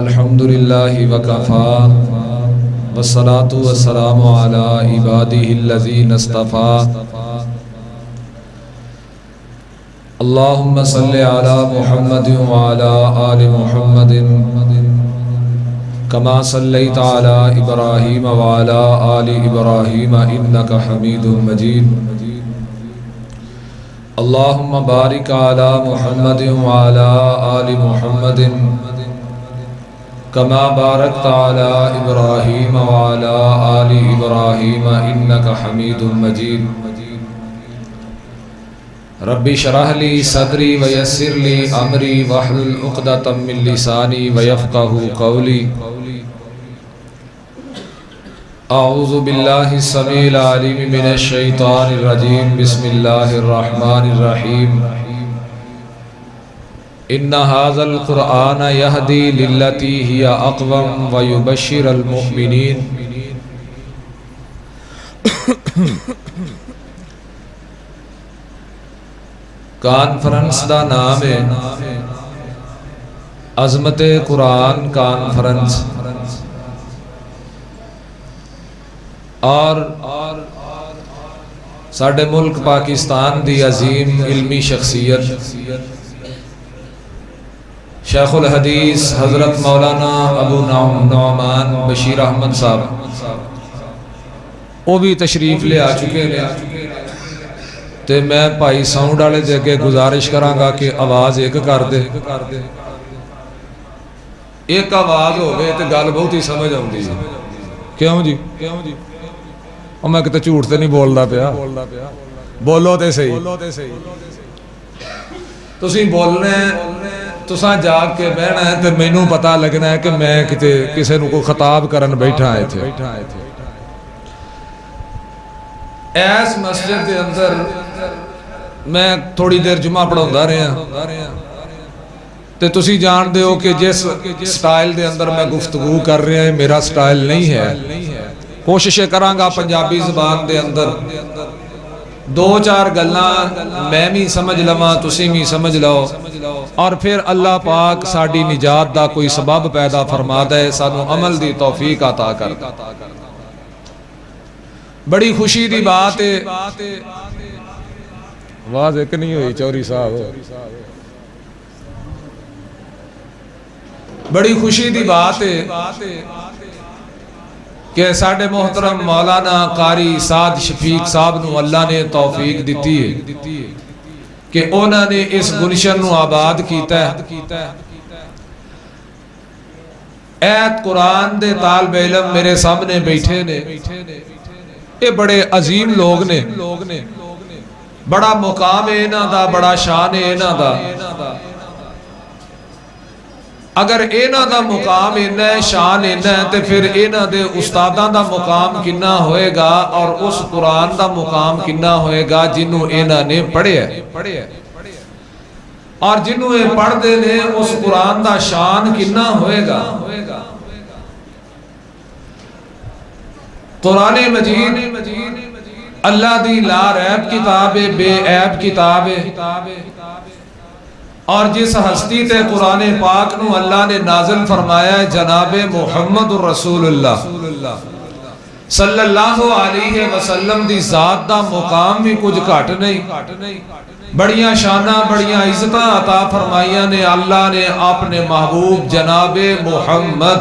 الحمد لله وكفى والصلاة والسلام على عباده الذين اصطفى اللهم صل على محمد وعلى آل محمد كما صليت على إبراهيم وعلى آل إبراهيم إنك حميد مجيد اللهم بارك على محمد وعلى آل محمد كما باركت على إبراهيم وعلى آل إبراهيم إنك حميد مجيد ربي اشرح لي صدري ويسر لي أمري واحلل عقدة من لساني ويفقهوا قولي أعوذ بالله السميع العليم من الشيطان الرجيم بسم الله الرحمن الرحيم إن هذا القرآن يهدي للتي هي أقوم ويبشر المؤمنين کانفرنس دا نام ہے عظمت قرآن کانفرنس، اور ساڈے ملک پاکستان دی عظیم علمی شخصیت شیخ الحدیث حضرت مولانا ابو نعمان بشیر احمد صاحب وہ بھی تشریف لے آ چکے ہیں، تے میں بھائی ساؤنڈ والے دے کے گزارش کراں گا کہ آواز ایک کر دے، ایک آواز ہوگی تے گل بہت ہی سمجھ آؤندی ہے۔ کیوں جی؟ اور میں کتے جھوٹ تے نہیں بولدا پیا، بولو تے صحیح، تسی بولنے تساں جاگ کے بہنا ہے تے مینوں پتہ لگنا ہے کہ میں کتے کسے نو کو خطاب کرن بیٹھا ہے تھے۔ ایس مسجد دے اندر میں تھوڑی دیر جمعہ پڑھاوندا رہا تے تسی جان دے ہو کہ جس سٹائل دے اندر میں گفتگو کر رہا ہے میرا سٹائل نہیں ہے۔ کوشش کراں گا پنجابی زبان دے اندر دو چار گلاں میں بھی سمجھ لواں تسی بھی سمجھ لو، اور پھر اللہ پاک ساڈی نجات دا کوئی سبب پیدا فرما دے، سانو عمل دی توفیق عطا کر۔ بڑی خوشی دی بات ہے، آواز ایک نہیں ہوئی چوری صاحب، بڑی خوشی دی بات ہے کہ ساڈے محترم مولانا قاری سعد شفیق صاحب نو اللہ نے توفیق دیتی ہے کہ انہوں نے اس گلشن نو آباد کیتا ہے۔ ایت قرآن دے طالب علم میرے سامنے بیٹھے نے، یہ بڑے عظیم لوگ نے، بڑا مقام ہے انہاں دا، بڑا شان ہے انہاں دا۔ اگر انہاں دا مقام انہاں ہے، شان انہاں ہے، تے پھر انہاں دے استاداں دا مقام کنا ہوئے گا، اور اس قرآن دا مقام کنا ہوئے گا جنہوں انہاں نے پڑھے ہے، اور جنہوں یہ پڑھ دے نے اس قرآن دا شان کنا ہوئے گا۔ قرآن مجید اللہ دی لا ریب کتاب ہے، بے عیب کتاب ہے، اور جس ہستی تے قرآن پاک نو اللہ نے نازل فرمایا ہے جناب محمد رسول اللہ صلی اللہ علیہ وسلم دی ذات دا مقام بھی کچھ گھٹ نہیں، بڑیاں شانہ بڑیاں عزتاں عطا فرمائیاں نے اللہ نے اپنے محبوب جناب محمد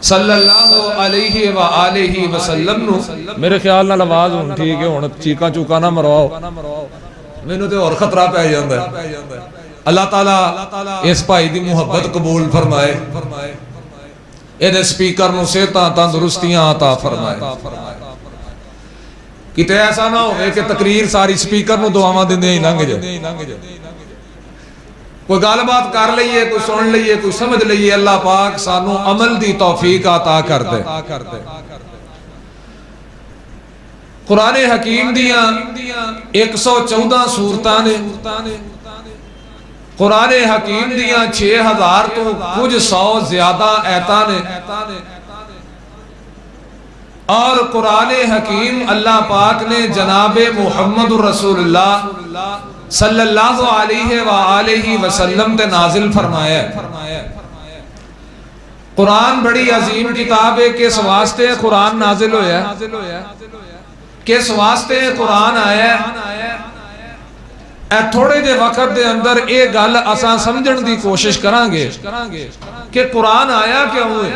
صلی اللہ علیہ وآلہ وسلم نو۔ میرے خیال نال آواز ہون ٹھیک ہے، ہن چیکاں چوکاں نہ مرواؤ، مینوں تے اور خطرہ پہ جاندا ہے۔ اللہ تعالیٰ اس بھائی دی محبت قبول فرمائے، اے سپیکر نو صحتاں تندرستیاں عطا فرمائے۔ کتے ایسا نہ ہوئے کہ تقریر ساری سپیکر نو دعاواں دیندے ہی لنگھ جائے، کوئی گل بات کر لئیے، کوئی سن لئیے، کوئی سمجھ لئیے، اللہ پاک سانو عمل دی توفیق عطا کر دے۔ قرآن حکیم دیاں 114 سورتاں نے، قرآن حکیم دیاں 6000 تو کچھ 100 زیادہ آیتاں نے، اور قرآن حکیم اللہ پاک نے جناب محمد رسول اللہ صلی اللہ علیہ وآلہ وسلم تے نازل فرمایا ہے۔ قرآن بڑی عظیم کتاب ہے، کس واسطے قرآن نازل ہویا ہے، کس واسطے قرآن آیا ہے۔ اے تھوڑے دے وقت دے اندر ایک گل اساں سمجھن دی کوشش کران گے کہ قرآن آیا کیوں ہے،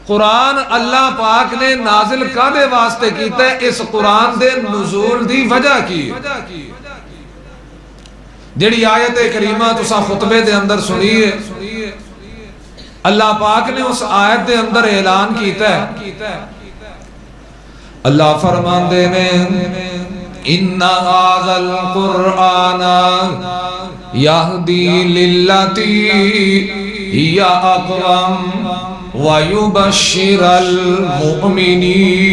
قرآن اللہ پاک نے نازل کادے واسطے کیتا ہے، اس قرآن دے نزول دی وجہ کی جڑی آیت کریمہ تساں خطبے دے اندر سنی ہے، اللہ پاک نے اس آیت دے اندر اعلان کیتا ہے، اللہ فرماندے نے ان ھذا القرآن یہدی للتی ہی اقوم ویبشر المؤمنین۔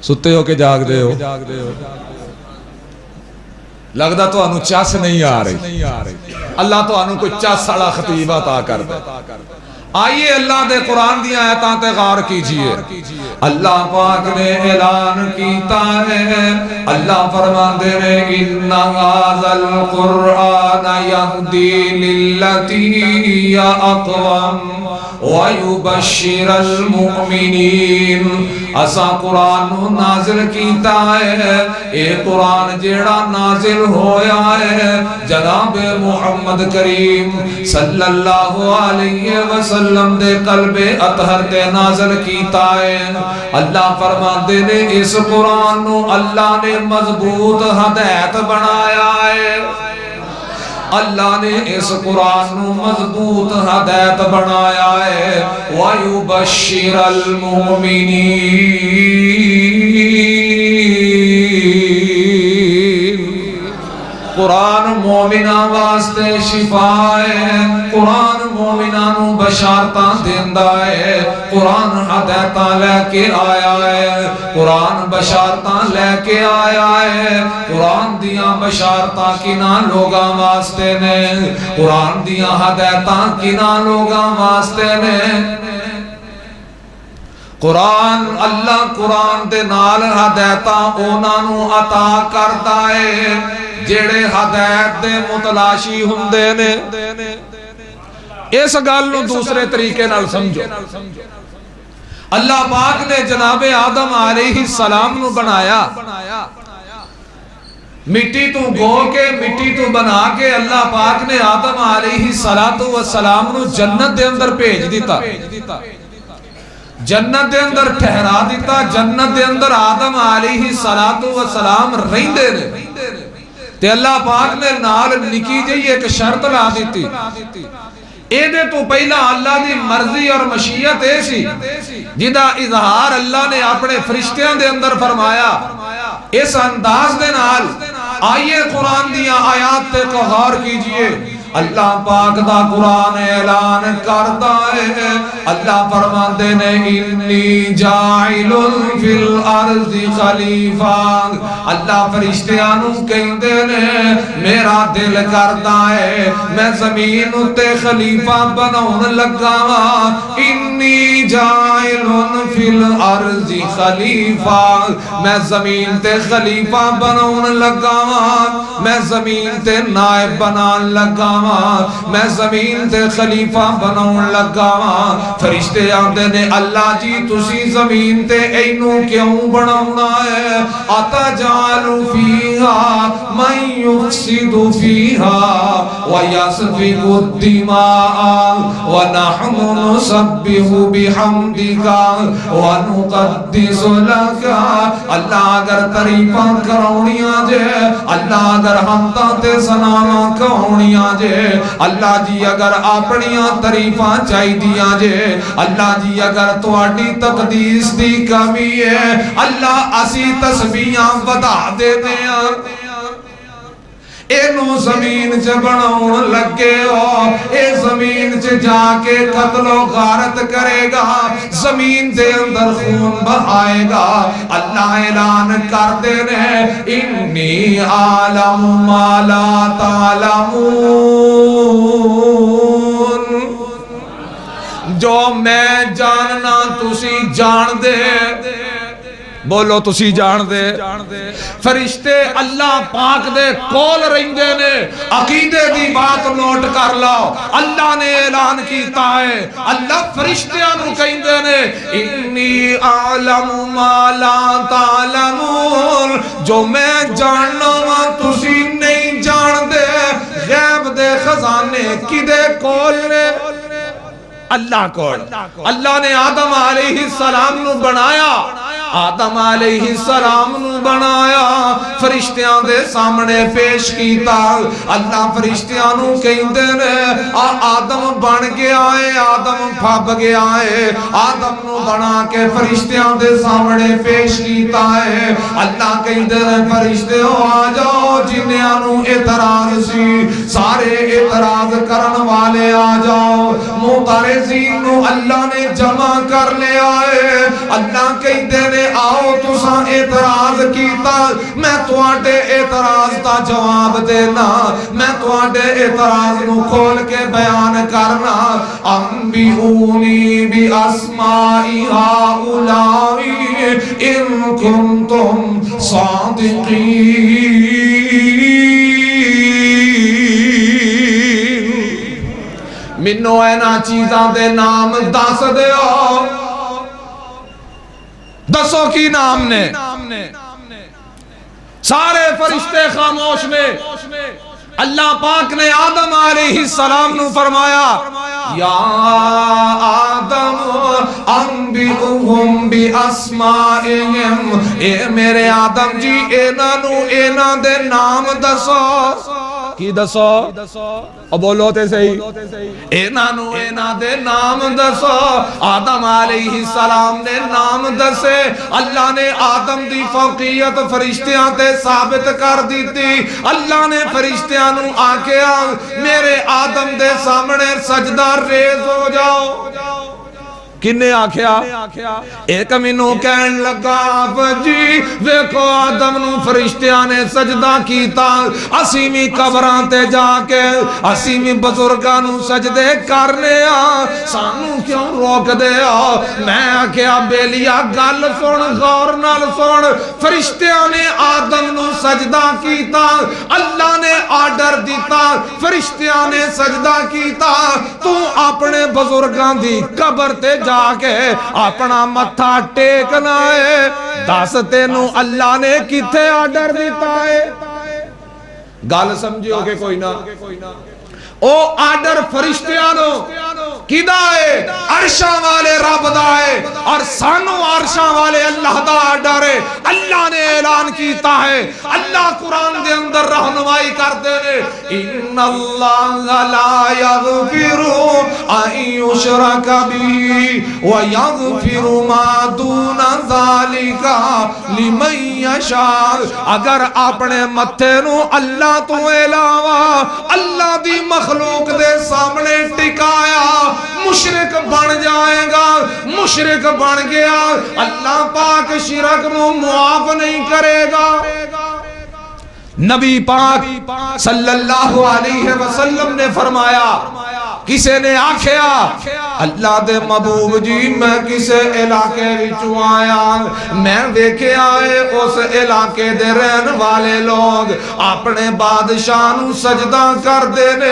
ستے ہو کہ جاگ دے ہو؟ لگدا تو انو چس نہیں آ رہی، اللہ تو انو کوئی چس والا خطیب عطا کر دے۔ آئیے اللہ دے قرآن دی آیتاں تے غور کیجئے، اللہ پاک نے اعلان کیتا ہے، اللہ فرماندے نے ان ھذا القرآن یہدی للتی ہی اقوم ویبشر المؤمنین۔ اسا قرآن نازل کیتا ہے، اے قرآن جیڑا نازل ہویا ہے جناب محمد کریم صلی اللہ علیہ وسلم دے قلب اطہر تے نازل کیتا ہے۔ اللہ فرماندے نے اس قرآن نو اللہ نے مضبوط ہدایت بنایا ہے، اللہ نے اس قرآن نو مضبوط ہدایت بنایا ہے۔ وَيُبَشِّرَ الْمُؤْمِنِينَ، قرآن مومنہ واسطے شفا ہے، قرآن مومنہ نو بشارتاں دیندا ہے، قرآن ہدایتاں لے کے آیا ہے، قرآن بشارتاں لے کے آیا ہے۔ قرآن دیاں بشارتاں کناں لوگاں واسطے نے، قرآن دیاں ہدایتاں کناں لوگاں واسطے نے۔ قرآن اللہ قرآن دے نال ہدایتاں انہاں نو عطا کردا ہے جڑے ہدایت دے متلاشی ہوندے نے۔ اس گل نو دوسرے طریقے نال سمجھو، اللہ پاک نے جناب آدم علیہ السلام نو بنایا، مٹی تو گو کے مٹی تو بنا کے اللہ پاک نے آدم علیہ السلام نو جنت دے اندر بھیج دیتا، جنت دے اندر ٹھہرا دیتا، جنت دے اندر آدم علیہ السلام رہندے نے، تے اللہ پاک نے نال نکی جئی ایک شرط لا دیتی، اے دے تو پہلا اللہ دی مرضی اور مشیت اے سی جدا اظہار اللہ نے اپنے فرشتیاں دے اندر فرمایا۔ اس انداز دے نال آئیے قرآن دیا آیات تے غور کیجئے، اللہ پاک دا قرآن اعلان کرتا ہے، اللہ فرماندے نے انی جاعل فی الارض خلیفہ، اللہ فرشتیانوں کہندے نے میرا دل کرتا ہے میں زمین تے خلیفہ بناون لگا وا، انی جاعل فی الارض خلیفہ، میں زمین تے خلیفہ بناون لگا وا، میں زمین تے نائب بنان لگا وا، میں زمین تے خلیفہ بناون لگا وا۔ فرشتے آندے نے اللہ جی تسی زمین تے اینو کیوں بناونا ہے، اتجعل فیہا من یفسد فیہا ویسفک الدماء ونحن نسبح بحمدک ونقدس لک۔ اللہ اگر تعریفاں کرونیاں جے، اللہ اگر حمداں تے ثناواں کرونیاں جے، اللہ جی اگر اپنیاں تعریفاں چاہی دیاں جے، اللہ جی اگر تواڈی تقدیس دی کمی ہے، اللہ اسی تسبیحاں ودا دے دیاں، اینو زمین چ بناون لگے ہو، اے زمین چ جا کے قتل و غارت کرے گا، زمین دے اندر خون بہائے گا۔ اللہ اعلان کر دے نے انی عالم ما لا تعلمون، جو میں جاننا تسی جان دے، بولو تسی جان دے فرشتے اللہ پاک دے کول رہندے نے عقیدے دی بات نوٹ کر لو اللہ نے اعلان کیتا ہے اللہ فرشتیاں نو کہندے نے انی اعلم ما لا تعلمون جو میں جاننا وا تسی نہیں جان دے غیب دے خزانے کدے کول نے اللہ کول اللہ نے آدم علیہ السلام نو بنایا آدم علیہ السلام نو بنایا فرشتیاں دے سامنے پیش کیتا اللہ فرشتیاں نو کہندے نے آدم بن گیا ہے آدم پھب گیا ہے آدم نو بنا کے فرشتیاں دے سامنے پیش کیتا ہے اللہ کہندے نے فرشتے ہو آ جاؤ جنیاں نو اعتراض سی سارے اعتراض کرن والے آ جاؤ معترضین نو اللہ نے جمع کر لیا ہے اللہ کہندے نے آؤ تساں اعتراض کیتا میں تواڈے اعتراض دا جواب دینا میں تواڈے اعتراض نو کھول کے بیان کرنا انبئونی باسماء ہؤلاء ان کنتم صادقین منو اینا چیزاں دے نام دس دیو دسو کی نام نے سارے فرشتے خاموش نے اللہ پاک نے آدم علیہ السلام نو فرمایا یا آدم انبئہم باسمائہم اے میرے آدم جی اینا دے نام دسو کی دسو اور بولو تے صحیح اینا دے نام دسو آدم علیہ السلام نے نام دسے اللہ نے آدم دی فوقیت فرشتیاں تے ثابت کر دیتی اللہ نے فرشتیاں نو آکیا میرے آدم دے سامنے سجدہ ریز ہو جاؤ کنے آکھیا ایک منو کہن لگا جی ویکھو آدم نو فرشتیاں نے سجدہ کیتا اسیمی قبران تے جا کے اسیمی بزرگاں نو سجدے کرنے سانو کیوں روک دے میں آکھیا بیلیا گل سن غور نال سن فرشتیاں نے آدم نو سجدہ کیتا اللہ نے آرڈر دیتا فرشتیاں نے سجدہ کیتا تو اپنے بزرگاں دی قبر تے جا کے اپنا متھا ٹیکنا ہے دس تینوں اللہ نے کتے آرڈر دیتا ہے گل سمجھو کہ کوئی نہ او آرڈر فرشتیانو کیدا ہے عرشاں والے رب دا ہے اور سانو عرشاں والے اللہ دا آرڈر ہے اللہ نے اعلان کیتا ہے اللہ قرآن دے اندر رہنمائی کرتے ہیں ان اللہ لا یغفر ان یشرک بہ ویغفر ما دون ذالک لمن یشاء اگر اپنے متھے نو اللہ تو علاوہ اللہ دی مخلوق دے سامنے ٹکایا مشرک بن جائے گا مشرک بن گیا اللہ پاک شرک نو معاف نہیں کرے گا نبی پاک صلی اللہ علیہ وسلم نے فرمایا کسے نے آکھیا اللہ دے محبوب جی میں کسے علاقے وچوں آیا میں دیکھے آئے اس علاقے دے رہن والے لوگ اپنے بادشاہ نو سجدہ کر دینے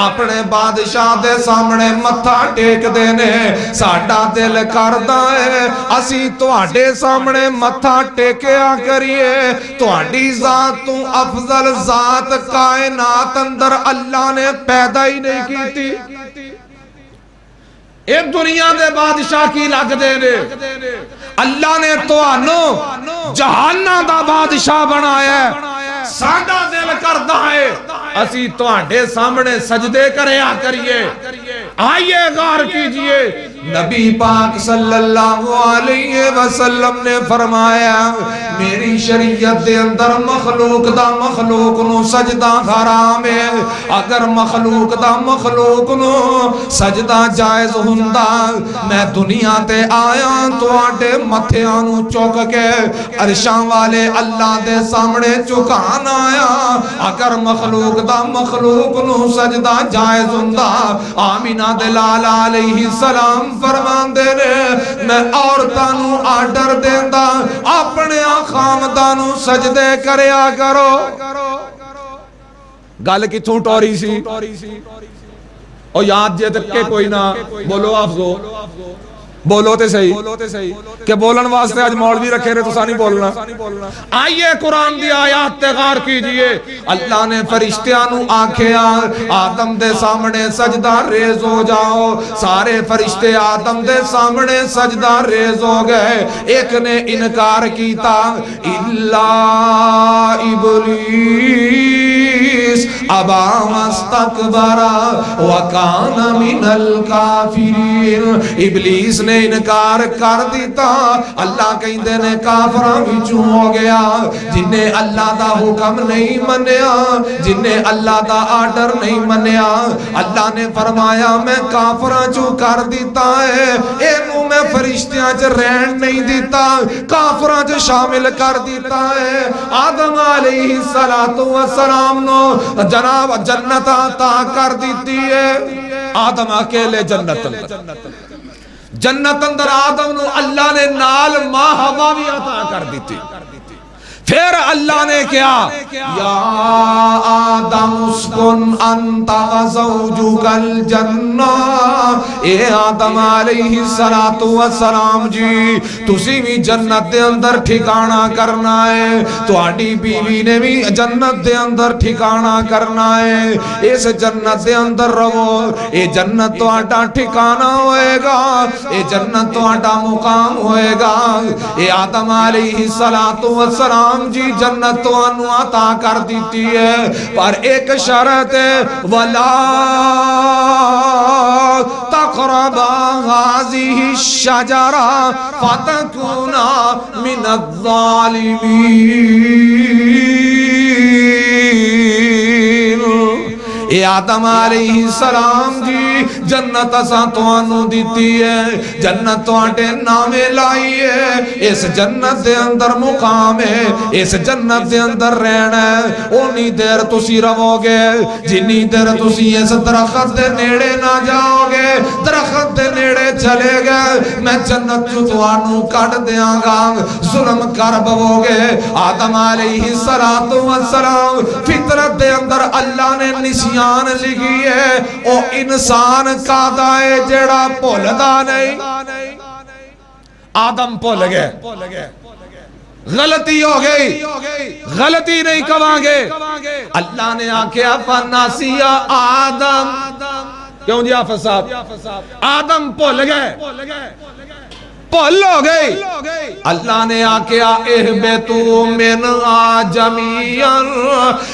اپنے بادشاہ دے سامنے متھا ٹیک دینے ساڈا دل کردا ہے اسی تواڈے سامنے متھا ٹیکیا کریے تواڈی ذات تو افضل ذات کائنات اندر اللہ نے پیدا ہی نہیں کیتی ایک دنیا دے بادشاہ کی لگ دے نے اللہ نے توانو جہانہ دا بادشاہ بنایا ہے ساڈا دل کردا ہے اسی تواڈے سامنے سجدے کریا کریے آئیے غور کیجئے نبی پاک صلی اللہ علیہ وسلم نے فرمایا میری شریعت دے اندر مخلوق دا مخلوق نو سجدہ حرام ہے اگر مخلوق دا مخلوق نو سجدہ جائز ہوندا میں دنیا تے آیا تواڈے متھیاں نو چوک کے عرشاں والے اللہ دے سامنے چکان آیا اگر مخلوق دا مخلوق نو سجدہ جائز ہوندا آمینہ دے لال علیہ السلام فرماندے نے میں عورتاں نو آرڈر دیندا اپنے خامداں نو سجدے کریا کرو گل کتھوں ٹوری سی او یاد جے تک کہ کوئی نہ بولو افزو بولو تے صحیح کہ بولن واسطے آج مولوی رکھے رہے تو سانی بولنا آئیے قرآن دی آیات تے غور کیجئے اللہ نے فرشتیاں نو آنکھیا آدم دے سامنے سجدہ ریز ہو جاؤ سارے فرشتے آدم دے سامنے سجدہ ریز ہو گئے ایک نے انکار کیتا الا ابلیس ابا واستکبر وکان من الکافرین ابلیس نے انکار کر دیتا اللہ کہندے نے کافراں وچوں ہو گیا جن نے اللہ دا حکم نہیں منیا جن نے اللہ دا آرڈر نہیں منیا اللہ نے فرمایا میں کافراں چوں کر دیتا ہے اینو میں فرشتیاں چ رہن نہیں دیتا کافراں چ شامل کر دیتا ہے آدم علیہ السلام نو جناب جنت عطا کر دیتی ہے آدم اکیلے جنت اندر آدم نو اللہ نے نال ماں ہوا بھی عطا کر دیتی پھر اللہ نے کیا یا آدم اسکن انت وزوجک الجنہ اے آدم علیہ السلام جی تسی بھی جنت دے اندر ٹھکانہ کرنا ہے تو آڈی بیوی نے بھی جنت دے اندر ٹھکانہ کرنا ہے اس جنت دے اندر رہو اے جنت تو آڈا ٹھکانہ ہوئے گا اے جنت تو آڈا مقام ہوئے گا اے آدم علیہ السلام جی جنت تو انو عطا کر دیتی ہے پر ایک شرط ہے وَلَا تَقْرَبَا هَذِهِ الشَّجَرَةَ فَتَكُونَا مِنَ الظَّالِمِينَ اے آدم علیہ السلام جی جنت اساں توانو دیتی ہے جنت توانٹے نامے لائی ہے اس جنت دے اندر مقام ہے اس جنت دے اندر رہنا ہے اونی دیر تسی رو گے جنی دیر تسی اس درخت دے نیڑے نہ جاؤ گے درخت دے نیڑے چلے گئے میں جنت جو توانو کٹ دیاں گا ظلم کر بو گے آدم علیہ السلام فطرت دے اندر اللہ نے نسیان لکھی ہے او انسان کا دائے جڑا پولدا نہیں آدم پول گئے غلطی ہو گئی غلطی نہیں کمانگے اللہ نے آکھیا فناسیا آدم کیوں جی آفت صاحب آدم پول گئے پول ہو گئی اللہ نے آکھیا اہبتو من جمیعاً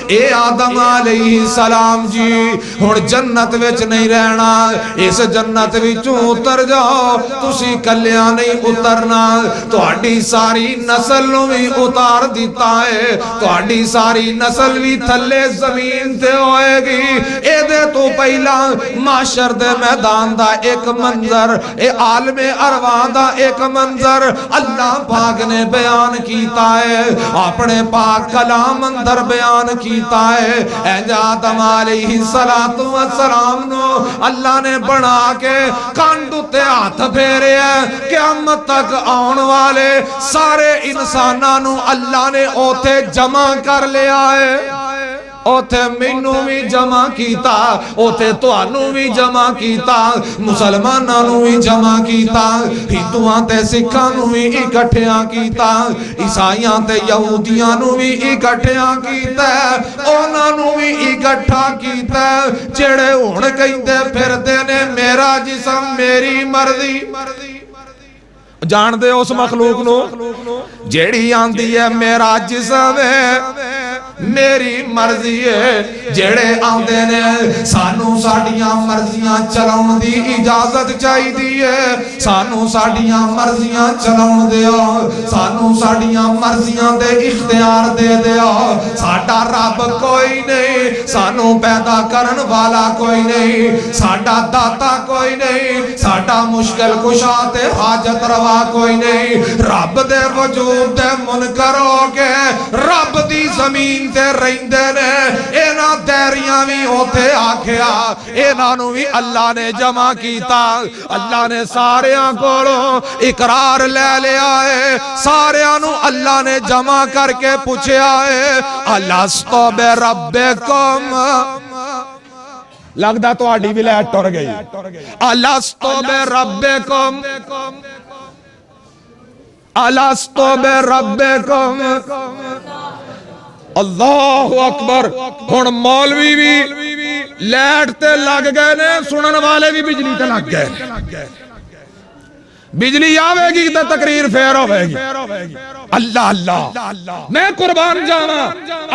اے آدم علیہ السلام جی ہن جنت وچ نہیں رہنا اس جنت وچوں اتر جاؤ تسی کلیاں نہیں اترنا تہاڈی ساری نسل نو بھی اتار دیتا ہے تہاڈی ساری نسل بھی تھلے زمین تے ہوئے گی اے دے تو پہلا معاشر دے میدان دا ایک منظر اے عالم ارواح دا ایک منظر اللہ پاک نے بیان کیتا ہے اپنے پاک کلام اندر بیان کیتا ہے اے آدم علیہ السلام نو اللہ نے بنا کے کانڈو تے ہاتھ پھیرے ہیں قیامت تک آن والے سارے انساناں نو اللہ نے اوتے جمع کر لیا ہے اوتے مینوں بھی جمع کیتا اوتے توانوں بھی جمع کیتا مسلماناں نوں بھی جمع کیتا ہندوؤں تے سکھاں نوں بھی اکٹھیاں کیتا عیسائیاں تے یہودیاں نوں بھی اکٹھیاں کیتا انہاں نوں بھی اکٹھا کیتا جڑے ہن کہندے پھردے نے میرا جسم میری مرضی جان دے اس مخلوق نو جیڑی آندی ہے میرا جسم ہے میری مرضی ہے جڑے آندے نے سانو ساڈیاں مرضیاں چلاؤن دی اجازت چاہی دی ہے سانو ساڈیاں مرضیاں چلاؤن دیو سانو ساڈیاں مرضیاں دے اختیار دے دیو ساڈا رب کوئی نہیں سانو پیدا کرن والا کوئی نہیں ساڈا داتا کوئی نہیں ساڈا مشکل کشا تے حاجت روا کوئی نہیں رب دے وجود دے منکر ہو کے رب دی زمین تے رہندے نے انہاں دیریاں وی اوتھے آکھیا انہاں نوں وی اللہ نے جمع کیتا اللہ نے ساریاں کولوں اقرار لے لیا ہے ساریاں نوں اللہ نے جمع کر کے پوچھیا ہے الستو بربکم لگدا تہاڈی بھی لائٹ ٹر گئی الستو بربکم الستو بربکم اللہ اکبر ہن مولوی بھی لائٹ تے لگ گئے نے سنن والے بھی بجلی تے لگ گئے بجلی آوے گی تے تقریر پھر ہوے گی اللہ اللہ میں قربان جاواں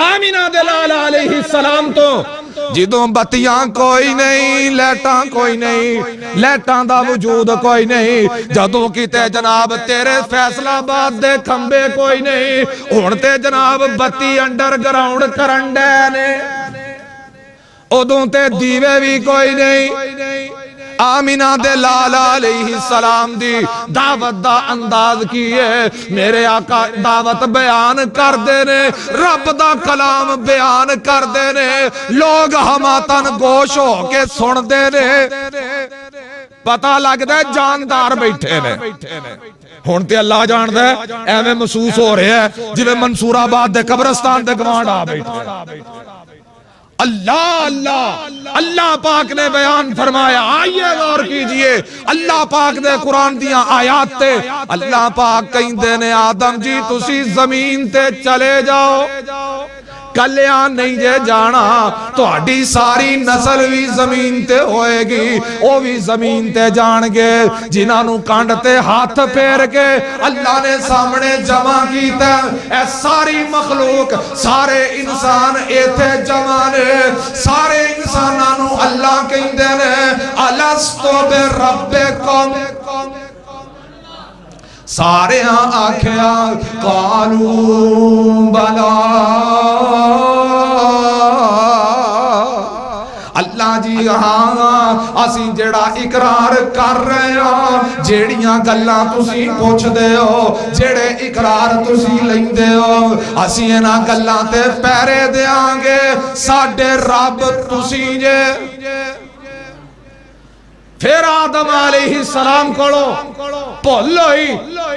آمینہ دے لال علیہ السلام تو جدوں بتیاں کوئی نہیں لائٹاں کوئی نہیں لائٹاں دا وجود کوئی نہیں جدوں کیتے جناب تیرے فیصلہ آباد دے کھمبے کوئی نہیں ہن تے جناب بتی انڈر گراؤنڈ کرن ڈے نے ادوں تے دیوے بھی کوئی نہیں آمینہ دے لال علیہ السلام دی دعوت دا انداز کیے میرے آقا دعوت بیان کر دینے رب دا کلام بیان کر دینے لوگ ہماتن گوش ہو کے سن دینے پتہ لگ دے جاندار بیٹھے نے ہونتے اللہ جان دے ایویں محسوس ہو رہے ہیں جویں منصور آباد دے قبرستان دے گوانڈ آ بیٹھے اللہ اللہ اللہ پاک نے بیان فرمایا آئیے غور کیجئے اللہ پاک دے قرآن دیاں آیات تے اللہ پاک کہیں دینے آدم جی تسی زمین تے چلے جاؤ کلیاں نہیں جے جانا تو اڈی ساری نسل بھی زمین تے ہوئے گی او بھی زمین تے جان گے جنہاں نوں کانڈ تے ہاتھ پھیر کے اللہ نے سامنے جمع کیتا اے ساری مخلوق سارے انسان ایتھے جمع نے سارے انساناں نوں اللہ کہندے نے الستو بربکم سارے آکھیا قالوا بلا اللہ جی ہاں اسی جڑا اقرار کر رہے ہاں جیڑیاں گلاں تسی پوچھ دے ہو جڑے اقرار تسی لیندے ہو اسی انہاں گلاں تے پیرے دیاں گے ساڈے رب تسی جے پھر آدم علیہ السلام کھڑو بھول ہوئی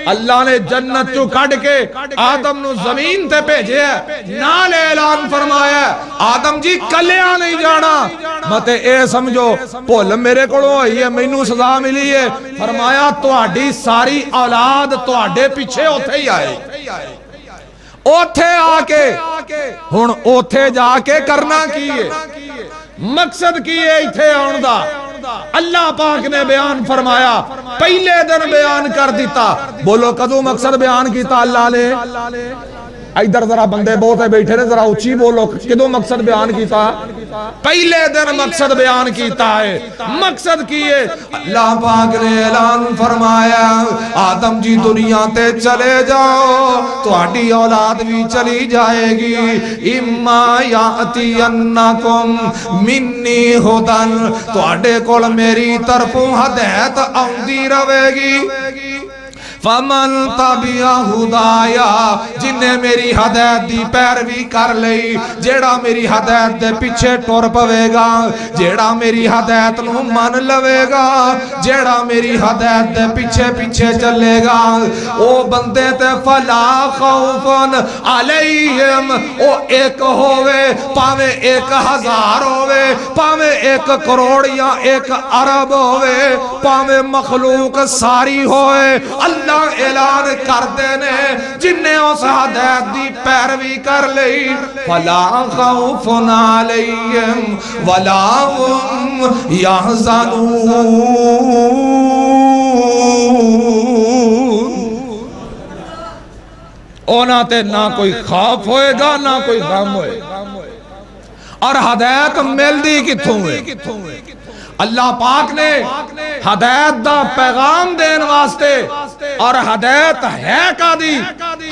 اللہ نے جنت چو کھڑ کے آدم نو زمین تے بھیجے نال اعلان فرمایا آدم جی کلیاں نہیں جانا متے اے سمجھو بھول میرے کھڑو ہوئی ہے مینوں سزا ملی ہے فرمایا تہاڈی ساری اولاد تہاڈے پیچھے اوتھے ہی آئے اوتھے آ کے ہن اوتھے جا کے کرنا کی ہے مقصد کی ہے ایتھے آن دا اللہ پاک نے بیان فرمایا پہلے دن بیان کر دیتا بولو کدو مقصد بیان کیتا اللہ نے ادھر ذرا بندے بہت ہے بیٹھے نے ذرا اچھی بولو کدو مقصد بیان کیتا پہلے دن مقصد بیان کیتا ہے مقصد کیے اللہ پاک نے اعلان فرمایا آدم جی دنیا تے چلے جاؤ تہاڈی اولاد بھی چلی جائے گی اما یاتینکم منی ھدن تہاڈے کول میری طرفوں ہدایت آندی رہے گی فمن تبع ہدایا جن نے میری ہدایت دی پیروی کر لئی جیڑا میری ہدایت دے پیچھے ٹر پوے گا جیڑا میری ہدایت نو من لوے گا جیڑا میری ہدایت دے پیچھے پیچھے چلے گا او بندے تے فلا خوف علیہم او ایک ہوئے پاوے 1000 ہوئے پاوے 1 کروڑ یا 1 ارب ہوئے پاوے مخلوق ساری ہوئے اللہ اعلان کر دینے جن نے اس ہدایت دی پیروی کر لئی فلا خوف علیہم ولا هم یحزنون اونا تے نہ کوئی خوف ہوئے گا نہ کوئی غم ہوئے اور ہدایت مل دی کتھوں ہوئے اللہ پاک نے ہدایت دا پیغام دین واسطے اور ہدایت ہے کا دی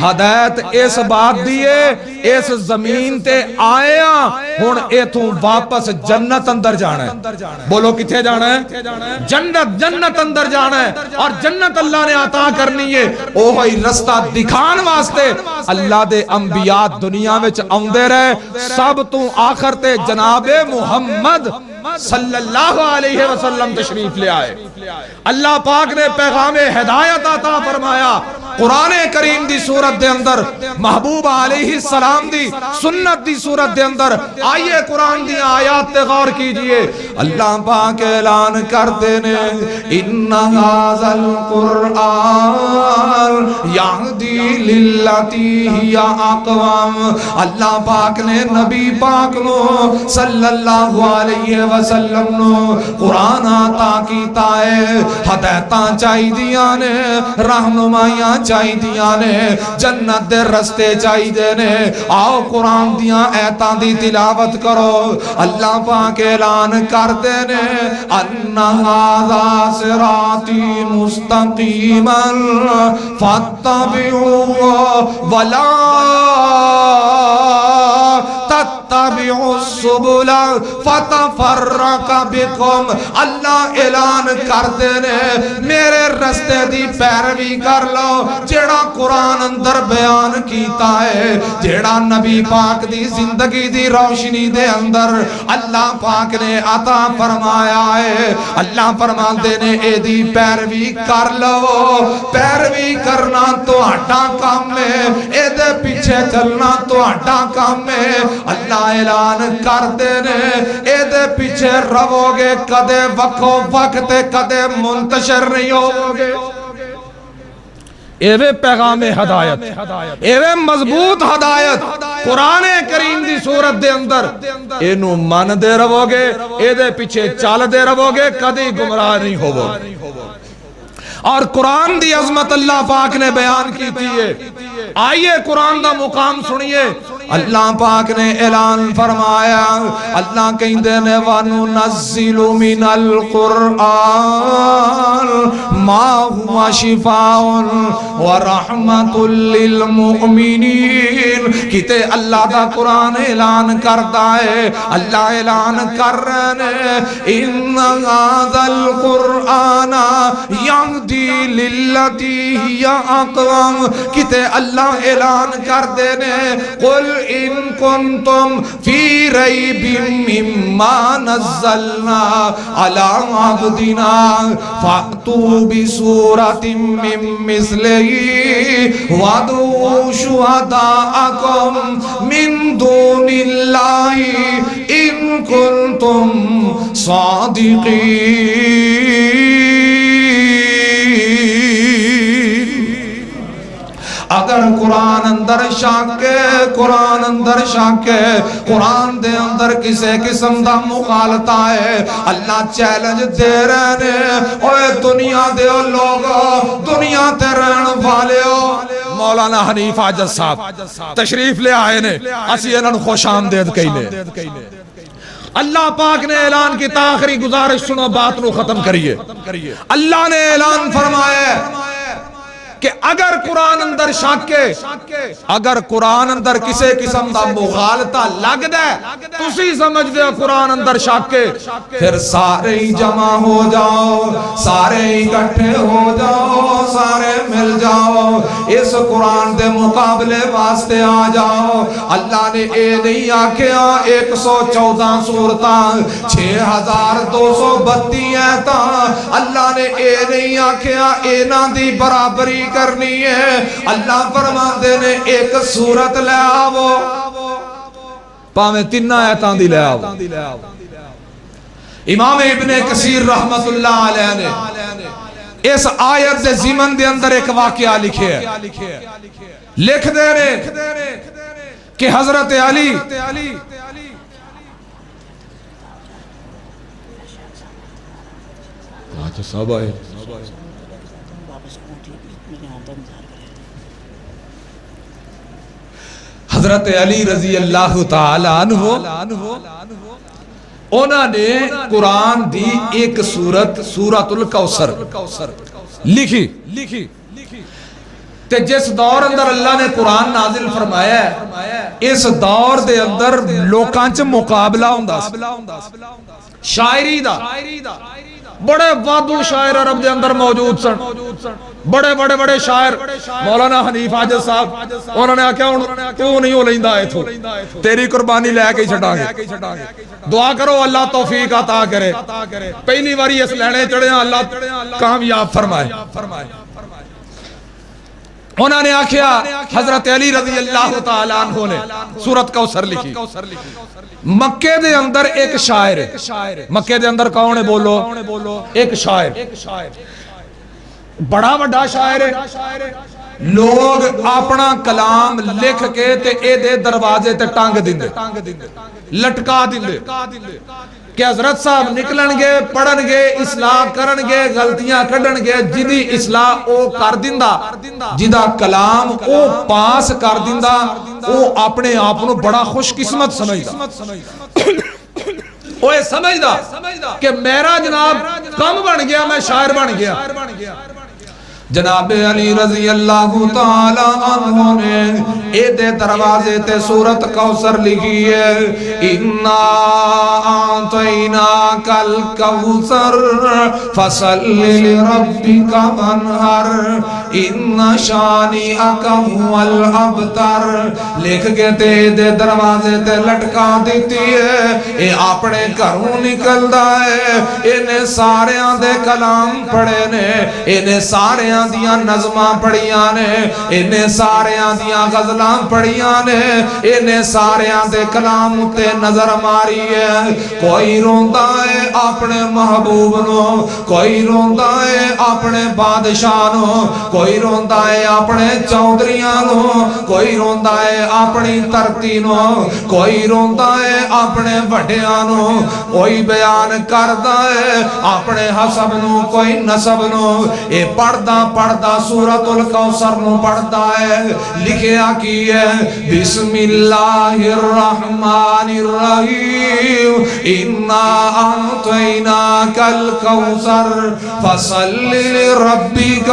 ہدایت اس بات دیئے اس زمین تے آیا ہون ایتھوں واپس جنت اندر جانا ہے. بولو کتھے جانا ہے؟ جنت اندر جانا ہے. اور جنت اللہ نے عطا کرنی ہے. اوہی رستہ دکھان واسطے اللہ دے انبیاء دنیا وچ آندے رہے. سب تو آخر تے جناب محمد صلی اللہ علیہ وسلم تشریف لے آئے. اللہ پاک نے پیغام ہدایت عطا فرمایا. قرآن کریم دی صورت دے اندر محبوب علیہ السلام دی سنت دی صورت دے اندر آئیے قرآن دی آیات تے غور کیجئے. اللہ پاک اعلان کرتے نے ان ھذا القرآن یہدی للتی ہی اقوام. اللہ پاک نے نبی پاک نو صلی اللہ علیہ وسلم نو قرآن عطا کیتا ہے. ہدایتاں چاہی دیاں نے, رہنمائیاں چاہی دیاں نے, جنت دے رستے چاہی دے نے. آؤ قرآن دیاں ایتاں دی تلاوت کرو. اللہ پاک اعلان کر دے نے ان ھذا صراطی مستقیما فاتبعوه ولا تتبعوا السبل فتفرق بكم. اللہ اعلان کر دے نے میرے رستے دی پیروی کر لو جیڑا قرآن اندر بیان کیتا ہے, جیڑا نبی پاک دی زندگی دی روشنی دے اندر اللہ پاک نے عطا فرمایا ہے. اللہ فرماندے نے اے دی پیروی کر لو. پیروی کرنا تو ہٹا کام ہے, اے دے پیچھے چلنا تو ہٹا کام ہے. اللہ اعلان کر دے نے اے دے پیچھے رو گے کدے وقو وقت کدے منتشر نہیں ہو گے. ایوے پیغام ہدایت, ایوے مضبوط ہدایت قرآن کریم دی صورت دے اندر اینو من دے رو گے, اے دے پیچھے چال دے رو گے, کدی گمراہ نہیں ہو گے. اور قرآن دی عظمت اللہ پاک نے بیان کی ہے. آئیے قرآن دا مقام سنیے. اللہ پاک نے اعلان فرمایا, اللہ کہندے نے وَنُنَزِّلُ مِنَ الْقُرْآنِ مَا هُوَ شِفَاءٌ وَرَحْمَةٌ لِّلْمُؤْمِنِينَ. کتے اللہ دا قرآن اعلان کرتا ہے, اللہ اعلان کر رہے ہیں اِنَّ هَذَا الْقُرْآنَ يَهْدِي لِلَّتِي هِيَ أَقْوَمُ. کتے اللہ اعلان کر دینے قُلْ إِن كُنتُمْ فِي رَيْبٍ مِّمَّا نَزَّلْنَا عَلَىٰ عَبْدِنَا فَأْتُوا بِسُورَةٍ مِّن مِّثْلِهِ وَادْعُوا شُهَدَاءَكُم مِّن دُونِ اللَّهِ إِن كُنتُمْ صَادِقِينَ. اگر قرآن اندر شک ہے, قرآن اندر شک ہے, قرآن دے اندر کسے قسم دا مغالطہ ہے, اللہ چیلنج دے رہے ہیں اوے دنیا دے لوگو, دنیا تے رہن والے ہو. مولانا حنیف حاجت صاحب تشریف لے آئے نے, اسی انہوں خوش آمدید کہی لے. اللہ پاک نے اعلان کی تاخری گزارش سنو, بات نو ختم کریے. اللہ نے اعلان فرمایا کہ اگر قرآن اندر شاکے, اگر قرآن اندر کسے قسم دا مغالطہ لگ دے, تسی سمجھ دے قرآن اندر شاکے, پھر سارے ہی جمع ہو جاؤ, سارے ہی اکٹھے ہو جاؤ, سارے مل جاؤ, اس قرآن دے مقابلے واسطے آ جاؤ. اللہ نے اے نہیں آکھیا 114 سورتاں 6232 آیتاں, اللہ نے اے نہیں آکھیا اینا دی برابری کرنی ہے. اللہ فرماندے نے ایک سورت لے آو, پاویں 3 آیتاں دی لے آو. امام ابن کثیر رحمت اللہ علیہ نے اس آیت دے ضمن دے اندر ایک واقعہ لکھے ہے. لکھ دے نے کہ حضرت علی صاحب آئے, حضرت علی رضی اللہ تعالی عنہ انہوں نے قرآن دی ایک سورت سورۃ الکوثر لکھی, تے جس دور اندر اللہ نے قرآن نازل فرمایا ہے اس دور دے اندر لوکاں چ مقابلہ ہوندا سی شاعری دا بڑے وادو شاعر عرب دے اندر موجود سن بڑے بڑے بڑے شاعر مولانا حنیف حاجت صاحب انہوں نے آکھیا تو نہیں ہو لیندا ایتھوں تیری قربانی لے کے چھڈاں گے دعا کرو اللہ توفیق عطا کرے پہلی باری اس لینے چڑھے اللہ کامیاب فرمائے انہوں نے آکھیا حضرت علی رضی اللہ تعالیٰ عنہ نے سورت کوثر لکھی مکے دے اندر ایک شاعر مکے دے اندر کون ہے بولو ایک شاعر بڑا بڑا شاعر ہے لوگ اپنا کلام لکھ کے تے اے دے دروازے تے ٹانگ دیندے لٹکا دیندے کہ حضرت صاحب نکلن گے پڑھن گے اصلاح کرن گے غلطیاں کڈن گے جدی اصلاح او کر دیندا جدا کلام او پاس کر دیندا او اپنے آپ نو بڑا خوش قسمت سمجھدا اوے سمجھدا کہ میرا جناب کم بن گیا میں شاعر بن گیا جناب علی رضی اللہ تعالیٰ عنہ نے اے دے دروازے تے سورت کوثر لکھی ہے اِنَّا أَعْطَيْنَاكَ الْكَوْثَرَ فَصَلِّ لِرَبِّكَ وَانْحَرْ إِنَّ شَانِئَكَ هُوَ الْأَبْتَرُ لکھ کے تے دے دروازے تے لٹکا دیتی ہے اے اپنے گھروں نکل دا ہے انہیں ساریاں دے کلام پڑھے نے انہیں ساریاں دیاں نظماں پڑھیاں نے انہیں ساریاں دیاں غزلاں پڑھیاں نے انہیں ساریاں دے کلام تے نظر ماری ہے کوئی روندہ ہے اپنے محبوب نو کوئی روندہ ہے اپنے بادشاہ نو کوئی روندہ ہے اپنے چودریاں نو کوئی روندہ ہے اپنی ترتی نو کوئی روندہ ہے اپنے وڈیاں نو کوئی بیان کردہ ہے اپنے حسب نو کوئی نسب نو اے پڑھدا پڑھدا سورت الکوثر نو پڑھدا ہے لکھیا کی ہے بسم اللہ الرحمن الرحیم اِنَّا أَعْطَيْنَاكَ الْكَوْثَرَ فَصَلِّ لِرَبِّكَ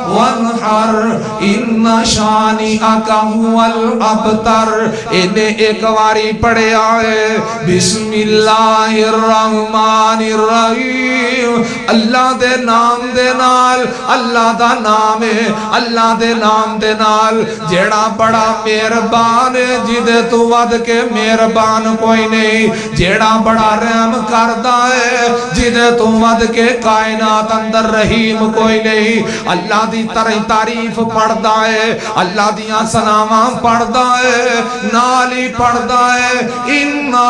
وَانْحَرْ إِنَّ شَانِئَكَ هُوَ الْأَبْتَرُ انہیں ایک واری پڑھے آئے بسم اللہ الرحمن الرحیم اللہ دے نام دے نال اللہ دا نام ہے اللہ دے نام دے نال جیڑا بڑا مہربان ہے جدے تو ود کے مہربان کوئی نہیں جیڑا بڑا رحم کردہ ہے جدے تو ود کے کائنات اندر رحیم کوئی نہیں اللہ دی تعریف پڑھدا ہے اللہ دیاں سناواں پڑھدا ہے نالی پڑھدا ہے اِنَّا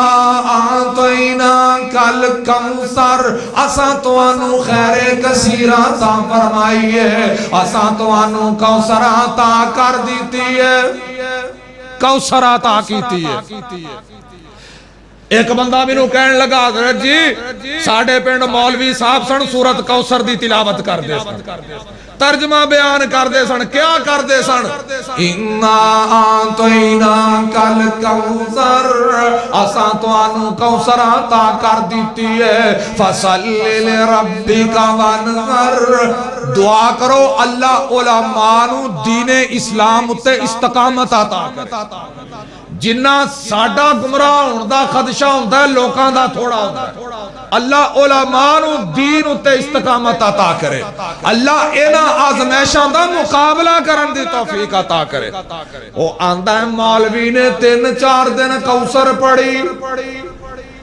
أَعْطَيْنَاكَ الْكَوْثَرَ اساں تانوں خیر کثیر عطا فرمائی ہے اساں تانوں کوثر عطا کر دیتی ہے کوثر عطا کیتی ہے ایک بندہ مینوں کہن لگا حضرت جی ساڈے پنڈ مولوی صاحب سن سورت کوثر دی تلاوت کر دے سن ترجمہ بیان کر دے سن کیا کر دے سن اِنَّا أَعْطَيْنَاكَ الْكَوْثَرَ اساں تانوں کوثر عطا کر دیتی ہے فَصَلِّ لِرَبِّكَ وَانْحَرْ دعا کرو اللہ علماء نو دین اسلام تے استقامت عطا کرے جنہ ساڈا گمراہ ہون دا خدشہ ہوندا ہے لوکاں دا تھوڑا ہوندا ہے اللہ علماء نو دین اتے استقامت عطا کرے اللہ انہاں آزمائشاں دا مقابلہ کرن دی توفیق عطا کرے او آندا ہے مولوی نے 3-4 دن کوثر پڑھی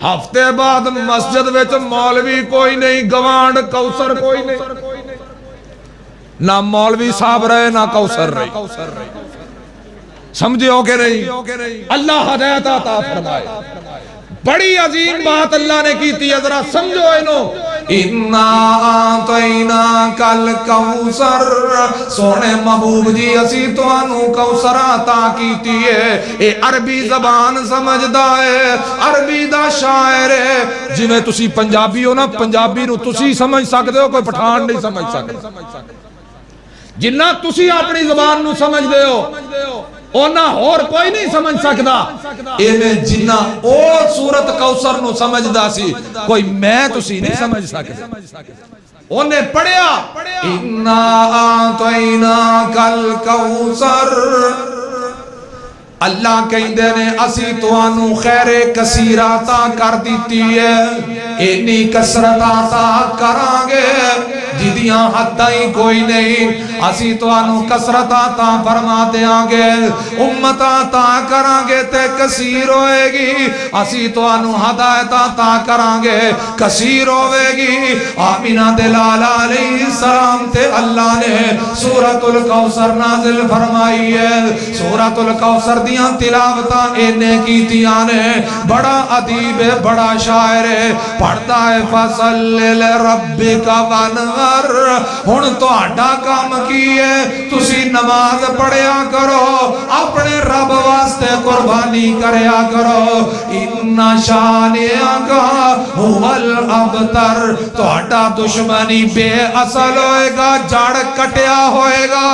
ہفتے بعد مسجد وچ مولوی کوئی نہیں گوانڈ کوثر کوئی نہیں نہ مولوی صاحب رہے نہ کوثر رہے سمجھے ہو کہ نہیں اللہ ہدایت عطا فرمائے بڑی عظیم بات اللہ نے کی تھی ذرا سمجھو انہوں اِنَّا أَعْطَيْنَاكَ الْكَوْثَرَ سونے محبوب جی اسی تو انہوں کوثر عطا کیتی ہے اے عربی زبان سمجھدا ہے عربی دا شاعر ہے جی میں تسی پنجابی ہو نا پنجابی نو تسی سمجھ سکتے ہو کوئی پٹھان نہیں سمجھ سکتے جنہ تسی اپنی زبان نو سمجھ دے ہو اونا اور کوئی نہیں سمجھ سکتا ایویں جنہ او سورت کوثر نو سمجھ دا سی کوئی میں تسی نہیں سمجھ سکتا انہیں پڑھیا اِنَّا أَعْطَيْنَاكَ الْكَوْثَرَ، اللہ کہندے نے اسی تو آنو خیر کثیر عطا کر دیتی ہے، اینی کثرت عطا کرانگے جدیاں حدائیں کوئی نہیں، اسی تو آنو کثرت عطا فرما دیانگے، امت عطا کرانگے تے کثیر ہوئے گی، اسی تو آنو ہدایت عطا کرانگے کثیر ہوئے گی۔ آمینہ دلال علیہ السلام تے اللہ نے سورۃ الکوثر نازل فرمائی ہے۔ سورۃ الکوثر دیاں تلاوتاں اینے کی دیاں نے، بڑا ادیب ہے، بڑا شاعر ہے، پڑھتا ہے فَصَلِّ لِرَبِّكَ وَانْحَرْ۔ ہن تو آڈا کام کی ہے، تسی نماز پڑھیا کرو، اپنے رب واسطے قربانی کریا کرو، اِنَّ شَانِئَكَ هُوَ الْأَبْتَرُ، تو آڈا دشمنی بے اصل ہوئے گا، جڑ کٹیا ہوئے گا۔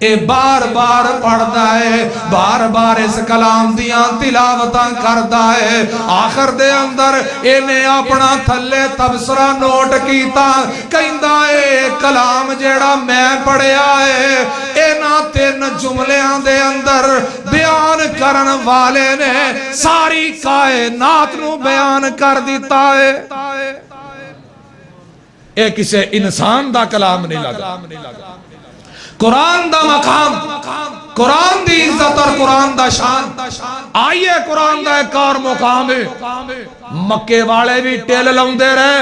اے بار بار پڑھدا ہے، بار بار اس کلام دیاں تلاوتاں کردا ہے، آخر دے اندر انہیں اپنا تھلے تبصرہ نوٹ کیتا، کہندا ہے کلام جیڑا میں پڑھیا ہے اینا 3 جملیاں دے اندر بیان کرن والے نے ساری کائنات نو بیان کر دیتا ہے۔ اے کسے انسان دا کلام نہیں لگا، قرآن دا مقام، قرآن دی عزت اور قرآن دا شان، آئیے قرآن دا ایک اور مقام ہے۔ مکے والے بھی ٹیل لاؤندے رہے،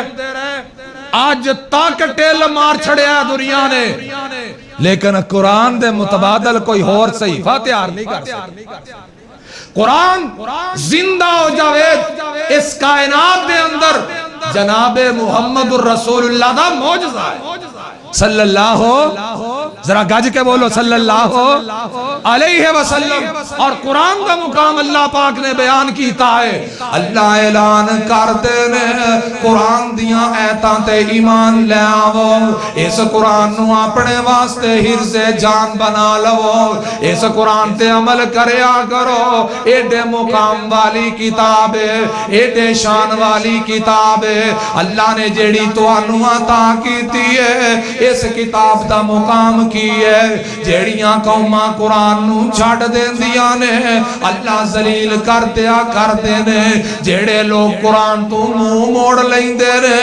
آج تاک ٹیل مار چھڑیا دنیا نے، لیکن قرآن دے متبادل کوئی اور صحیفہ تیار نہیں کر سکتا۔ قرآن زندہ ہو جاوے اس کائنات دے اندر جناب محمد الرسول اللہ دا معجزہ ہے، صلی اللہ ذرا گج کے بولو صلی اللہ علیہ وسلم۔ اور قرآن دا مقام اللہ پاک نے بیان کیتا ہے، اللہ اعلان کرتے نے قرآن دیاں ایتاں تے ایمان لے آو، اس قرآن نو اپنے واسطے حرز جان بنا لو، اس قرآن تے عمل کریا کرو، ایڈے مقام والی کتاب ہے، ایڈے شان والی کتاب ہے، اللہ نے جیڑی تو انو عطا کیتی ہے، اس کتاب دا مقام کی ہے۔ جیڑیاں قوماں قرآن نو چھڑ دین دیاں نے اللہ ذلیل کر دیا کر دینے، جیڑے لوگ قرآن تو منہ موڑ لیں دے نے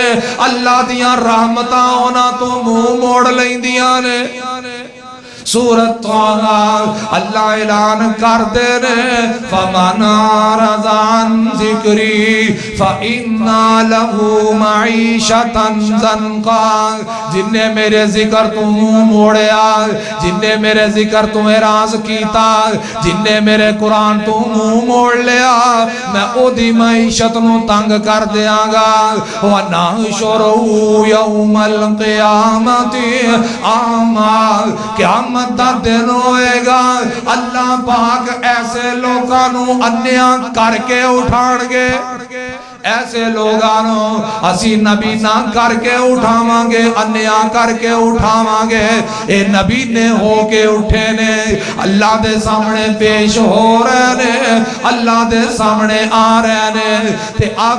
اللہ دیاں رحمتاں ہونا تو منہ موڑ لیں دیاں نے۔ سورۃ طٰہٰ اللہ اعلان کر دے نے فَمَنْ أَعْرَضَ عَنْ ذِكْرِی فَإِنَّ لَهُ مَعِیشَةً ضَنْکًا، جن نے میرے ذکر تو منہ موڑیا، جن نے میرے ذکر تو اعراض کیتا، جن نے میرے قرآن تو منہ موڑ لیا، میں او دی معیشت نو تنگ کر دیاں گا۔ وَنَحْشُرُهُ يَوْمَ الْقِیامَةِ أَعْمَىٰ، قیامت دا دن ہوئے گا، اللہ پاک ایسے لوگاں نو انیاں کر کے اٹھان گے، ایسے لوگانوں اسی نبی نہ کر کے اٹھاواں گے، انیاں کر کے اٹھاواں گے، اے نبی نے ہو کے اٹھے نے، اللہ دے سامنے پیش ہو رہے نے، اللہ دے سامنے آ رہے نے، تے آ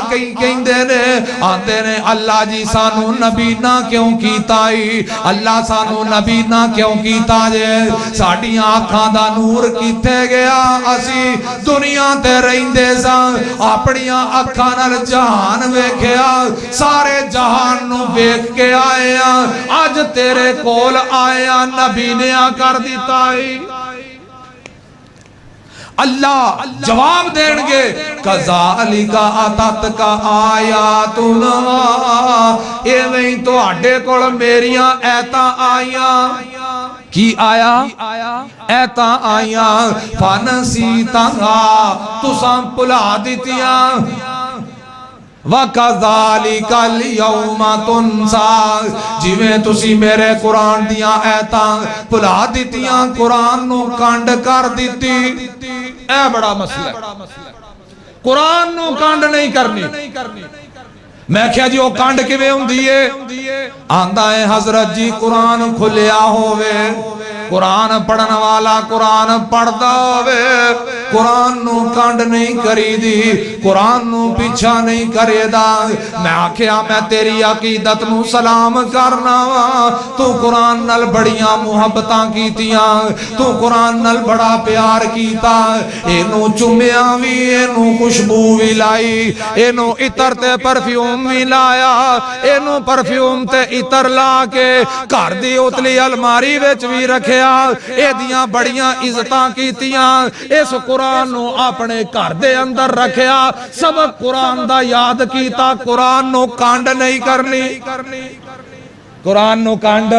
کہیں دے نے آتے نے اللہ جی سانو نبی نہ کیوں کیتائی، اللہ سانو نبی نہ کیوں کیتا جے، ساڑی آنکھاں دا نور کیتے گیا، اسی دنیا تے رہندے ساں، اپنی آنکھاں نال جہان ویکھیا، سارے جہان نو ویکھ کے آئے ہیں، آج تیرے کول آئے ہیں، نبی نے آ کر دیتا ہے۔ اللہ جواب دیں گے کذالک اتتک آیاتنا، ایویں تو آڈے کول میریاں ایتاں آئیاں، کی آیا ایتاں آئیاں، فنسیتہا تساں پلا دیتیاں، وَكَذَلِكَ الْيَوْمَ تُنْسَىٰ، جویں تسی میرے قرآن دیاں ایتاں پلا دیتیاں، قرآن نو کانڈ کر دیتی، اے بڑا مسئلہ ہے، قرآن نو کانڈ نہیں کرنی۔ میں کہا جی وہ کانڈ کیویں ہوندی ہے؟ آندا ہے حضرت جی قرآن کھلیا ہوئے قرآن پڑھن والا قرآن پڑھدا ہوے قرآن نو کانڈ نہیں کری دی قرآن نو پیچھا نہیں کرے دا میں آکھیا میں تیری عقیدت نو سلام کرنا وا تو قرآن نال بڑیاں محبتاں کیتیاں تو قرآن نال بڑا پیار کیتا اینو چومیاں وی اینو خوشبو وی لائی اینو عطر تے پرفیوم وی لایا اینو پرفیوم تے عطر لا کے گھر دی اتلی الماری وچ وی رکھیا اے دیاں بڑیاں عزتاں کیتیاں اس قرآن نو اپنے گھر دے اندر رکھیا سبق قرآن دا یاد کیتا قرآن نو کانڈ نہیں کرنی قرآن نو کانڈ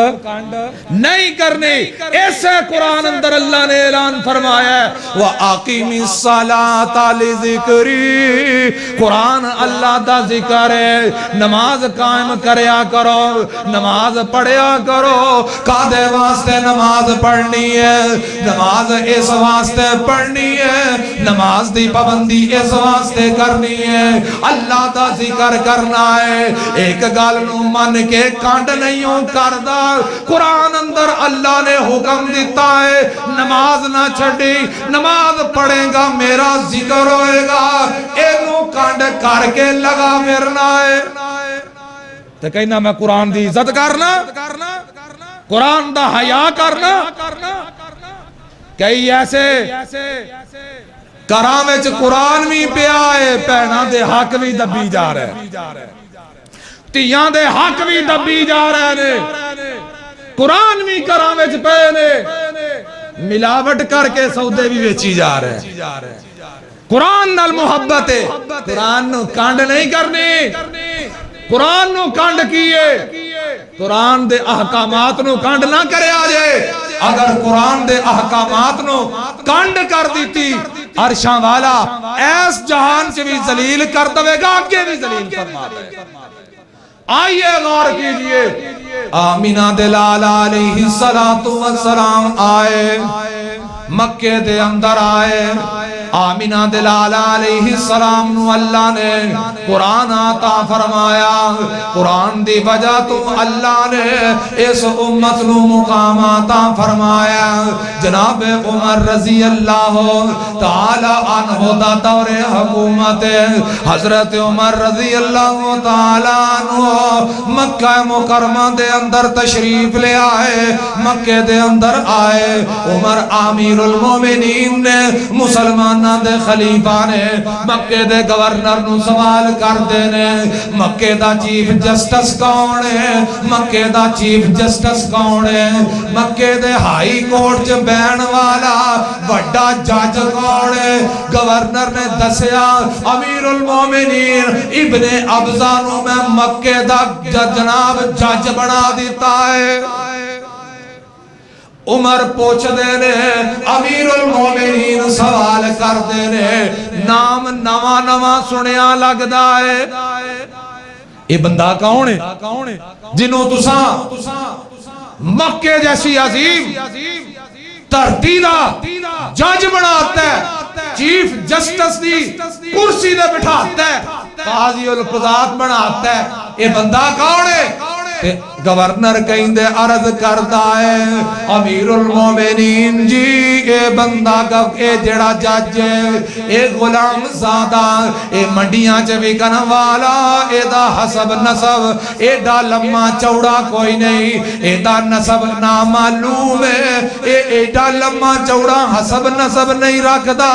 نہیں کرنی ایسے قرآن اندر اللہ نے اعلان فرمایا ہے وَأَقِمِ الصَّلَاةَ لِذِكْرِي قرآن اللہ دا ذکر ہے نماز قائم کریا کرو نماز پڑھیا کرو کادے واسطے نماز پڑھنی ہے نماز اس واسطے پڑھنی ہے نماز دی پابندی اس واسطے کرنی ہے اللہ دا ذکر کرنا ہے ایک گل نو من کے کانڈ نہیں کردہ قرآن اندر اللہ نے حکم دیتا ہے نماز نہ چھڑی نماز پڑھیں گا میرا ذکر ہوئے گا اینو کانڈ کر کے لگا پھرنا ہے تو کہنا میں قرآن دی عزت کرنا قرآن دا حیا کرنا کئی ایسے کرامے چ قرآن بھی پیا ہے پہنا دے حق بھی دبی جا رہے ہیں تیاں دے حق بھی دبی جا رہے ہیں قرآن بھی کرامے چ پے نے ملاوٹ کر کے سودے بھی بیچی جا رہے ہیں قرآن نال محبت ہے قرآن نو کانڈ نہیں کرنی قرآن نو کانڈ کیے قرآن دے احکامات نو کانڈ نہ کرے آجے اگر قرآن دے احکامات نو کانڈ کر دیتی عرشاں والا ایس جہان سے بھی ذلیل کر دوے گا آگے بھی ذلیل فرما دے آئیے غور کیجئے آمینہ دلال علیہ السلام آئے مکہ دے اندر آئے آمینہ دلال علیہ السلام نو اللہ نے قرآن عطا فرمایا قرآن دی وجہ تو اللہ نے اس امت نو مقام عطا فرمایا جناب عمر رضی اللہ تعالی عنہ دا دور حکومت حضرت عمر رضی اللہ تعالی عنہ مکہ مکرمہ دے اندر تشریف لے آئے مکہ دے اندر آئے عمر امیر المومنین نے مسلمان دے خلیفہ نے مکہ دے گورنر نو سوال کر دینے مکہ دا چیف جسٹس کون ہے مکہ دا چیف جسٹس کون ہے مکہ دے ہائی کورٹ چ بین والا بڑا جج کون ہے گورنر نے دسیا امیر المومنین ابن ابزہ نو میں مکہ دا جناب جج بنا دیتا ہے عمر پوچھ دینے امیر المومنین سوال کر دینے نام نواں نواں سنیا لگ دائے یہ بندہ کون ہے جنہوں تساں مکہ جیسی عظیم ترتی دا جج بناتا ہے چیف جسٹس دی کرسی دے بٹھاتا ہے قاضی القضات بناتا ہے یہ بندہ کون ہے گورنر کہیں دے عرض کرتا ہے امیر المومنین جی اے بندہ اے جڑا جج ہے اے غلام زادہ اے منڈیاں چے وکن والا اے دا حسب نسب اے دا لمحہ چوڑا کوئی نہیں اے دا نسب نامعلوم ہے اے دا لمحہ چوڑا حسب نسب نہیں رکھدا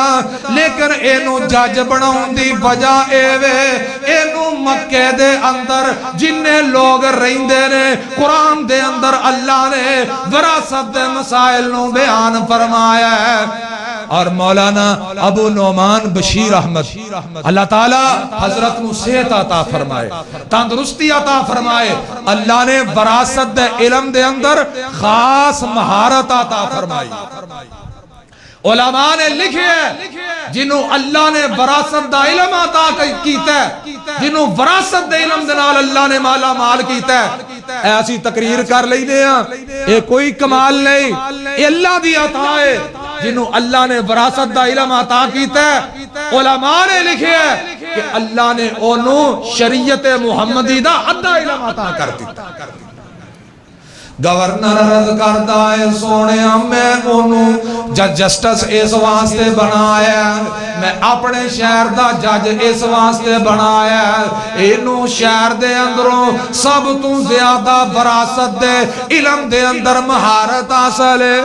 لیکن اے نو جج بناؤں دی وجہ اے وے اے نو مکہ دے اندر جننے لوگ رہندے نے قرآن دے اندر اللہ نے وراثت دے مسائل نو بیان فرمایا ہے اور مولانا ابو نعمان بشیر احمد اللہ تعالی حضرت نو صحت عطا فرمائے تندرستی عطا فرمائے اللہ نے وراثت دے علم دے اندر خاص مہارت عطا فرمائی علماء نے لکھے ہیں جنہوں اللہ نے وراثت دا علم عطا کیتا ہے جنہوں وراثت دا علم دنال اللہ نے مالا مال کیتا ہے ایسی تقریر کر لئی دے ہیں یہ کوئی کمال نہیں یہ اللہ دی عطا ہے جنہوں اللہ نے وراثت دا علم عطا کیتا ہے علماء نے لکھے ہیں کہ اللہ نے انہوں شریعت محمدی دا ادھا علم عطا کر دیتا گورنر عرض کرتا ہے سونیا میں انہوں جسٹس اس واسطے بنایا میں اپنے شہر دا جج اس واسطے بنایا انہوں شہر دے اندروں سب تو زیادہ وراثت دے علم دے اندر مہارت حاصل ہے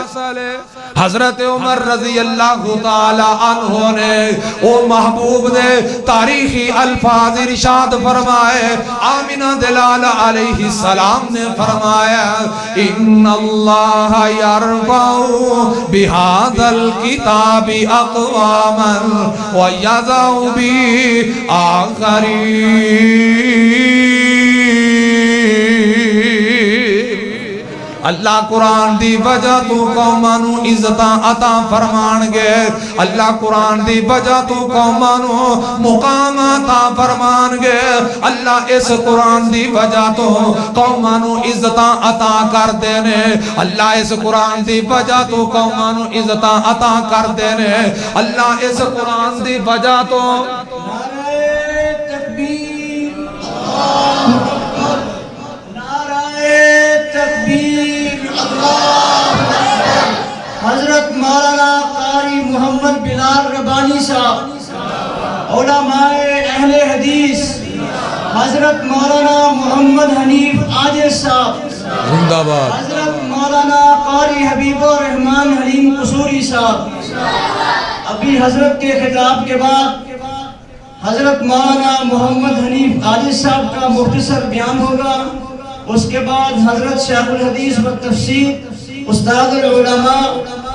حضرت عمر رضی اللہ تعالی عنہ نے او محبوب نے تاریخی الفاظ ارشاد فرمائے آمینہ دلال علیہ السلام نے فرمایا ان اللہ یرفع بہذا الکتاب اقواما ویضع بآخرین اللہ قرآن دی وجہ تو قومانو عزتاں عطا فرمان گے اللہ قرآن دی وجہ تو قومانو مقام عطا فرمان گے اللہ اس قرآن دی وجہ تو قومانو عزتاں عطا کر دینے اللہ اس قرآن دی وجہ تو قومانو عزتاں عطا کر دینے اللہ اس قرآن دی وجہ تو نعرہ تکبیر نعرہ تکبیر حضرت مولانا قاری محمد بلال ربانی صاحب علماء اہل حدیث حضرت مولانا محمد حنیف عاجز صاحب زندہ باد حضرت مولانا قاری حبیب الرحمن حلیم قصوری صاحب ابھی حضرت کے خطاب کے بعد حضرت مولانا محمد حنیف عاجز صاحب کا مختصر بیان ہوگا اس کے بعد حضرت شیخ الحدیث و تفسیر استاد العلماء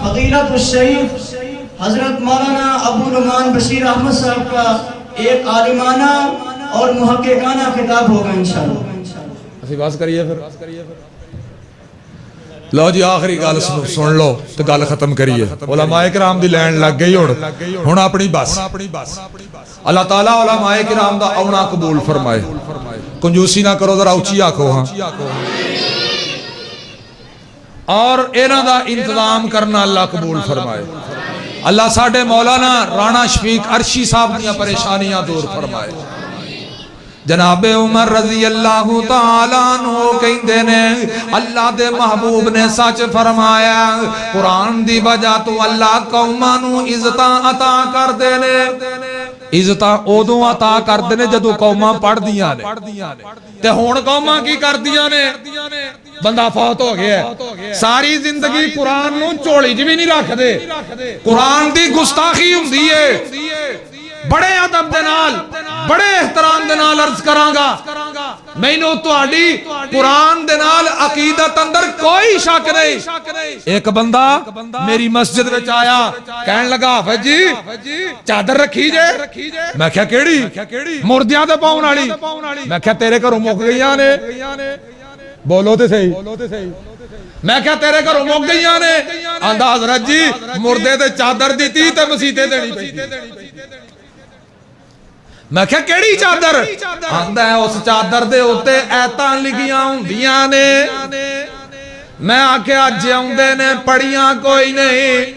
فضیلت الشیخ حضرت مولانا ابو نعمان بشیر احمد صاحب کا ایک عالمانہ اور محققانہ خطاب ہوگا انشاءاللہ اسی باز کریے پھر لو جی آخری گال سن لو تو گال ختم کریے علماء کرام دی لین لگ گئی ہون اپنی بس اللہ تعالیٰ علماء کرام دا اونا قبول فرمائے کنجوسی نہ کرو ذرا اچھی آنکھو ہاں اور اینا دا انتظام کرنا اللہ قبول فرمائے اللہ ساڑھے مولانا رانا شفیق عرشی صاحب دیا پریشانیاں دور فرمائے جناب عمر رضی اللہ تعالیٰ عنہ کہندے نے اللہ دے محبوب نے سچ فرمایا قرآن دی وجہ تو اللہ قومانو عزتاں عطا کر دینے عزتاں اودوں عطا کر دینے جدو قوماں پڑھ دیاں نے تے ہون قوماں کی کر دیاں نے بندہ فوت ہو گیا ہے ساری زندگی قرآن نو چوڑی جی بھی نہیں رکھ دے قرآن دی گستاخی ہوندی ہے بڑے ادب دے نال بڑے احترام دے نال عرض کرانگا میں نو تو آڈی قرآن دے نال عقیدت اندر کوئی شک نہیں ایک بندہ میری مسجد وچ آیا کہن لگا حافظ جی چادر رکھی جے میں کہا کیڑی مردیاں دے پاؤں والی میں کہا تیرے گھروں مک گئیاں نے بولو تے صحیح میں کہا تیرے گھروں مک گئیاں نے آندا حضرت جی مردے تے چادر دیتی تے مسیتے دینی پئی میں کہا کیڑی چادر آندا ہے اس چادر دے ہوتے ایتاں لگیاں ہوندیاں نے میں آکھیا جیوندے نے پڑیاں کوئی نہیں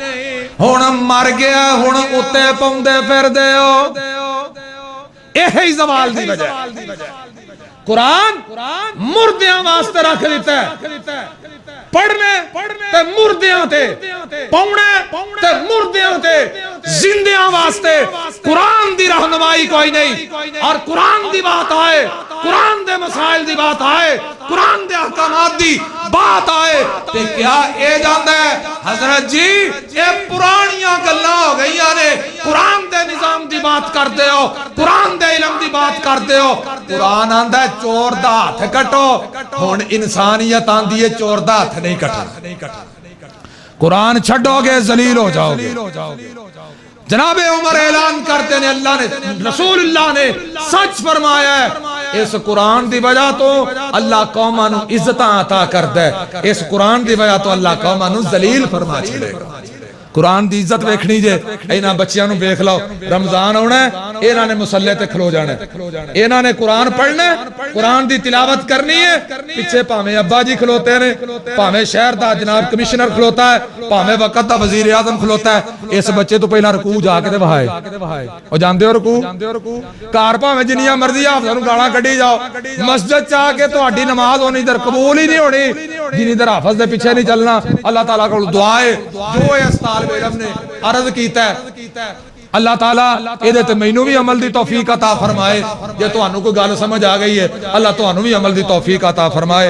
ہن مر گیا ہن اتے پوندے پھر دے ہو یہی زوال دی وجہ قرآن مردیاں واسطے رکھ لیتا ہے پڑھنے تے مردیاں تے پونے تے مردیاں تے زندیاں واسطے قرآن دی رہنمائی کوئی نہیں اور قرآن دی بات آئے قرآن دے مسائل دی بات آئے قرآن دے احکامات دی بات آئے تے کیا اے جاندہ ہے حضرت جی اے پرانیاں گلہ ہو گئی نے قرآن دے نظام دی بات کر دے ہو قرآن دے علم دی بات کر دے ہو قرآن آندہ ہے چور دا ہاتھ کٹو ہون انسانیت آندھی ہے چور دا ہاتھ نہیں کٹا قرآن چھڑو گے ذلیل ہو جاؤ گے جناب عمر اعلان کرتے ہیں اللہ نے رسول اللہ نے سچ فرمایا ہے اس قرآن دی وجہ تو اللہ قومانو عزتاں عطا کر دے اس قرآن دی وجہ تو اللہ قومانو ذلیل فرما چھڑے قرآن دی عزت ویکھنی جے اینا بچیاں نو ویکھ لو رمضان ہونا ہے اینا نے مسلح تے کھلو جانا ہے اینا نے قرآن پڑھنا ہے قرآن دی تلاوت کرنی ہے پیچھے پاہمیں ابا جی کھلوتے ہیں پاہمیں شہر دا جناب کمشنر کھلوتا ہے پاہمیں وقت دا وزیر اعظم کھلوتا ہے اس بچے تو پہلا رکوع جا کے دے وہائے اور جاندے ہو رکوع کار پاہمیں جنیاں مرضی حافظاں نو گالاں کڈی جاؤ مسجد چاہ کے تو ہڈی نماز ہونی در قبول ہی نہیں ہونی جن ادھر حافظ دے پیچھے نہیں چلنا اللہ تعالیٰ کو دعا ہے جو اس طالب علم نے عرض کیتا ہے اللہ تعالیٰ یہ تے مینوں بھی عمل دی توفیق عطا فرمائے. جے تانوں کوئی گل سمجھ آ گئی ہے اللہ تانوں بھی عمل دی توفیق عطا فرمائے.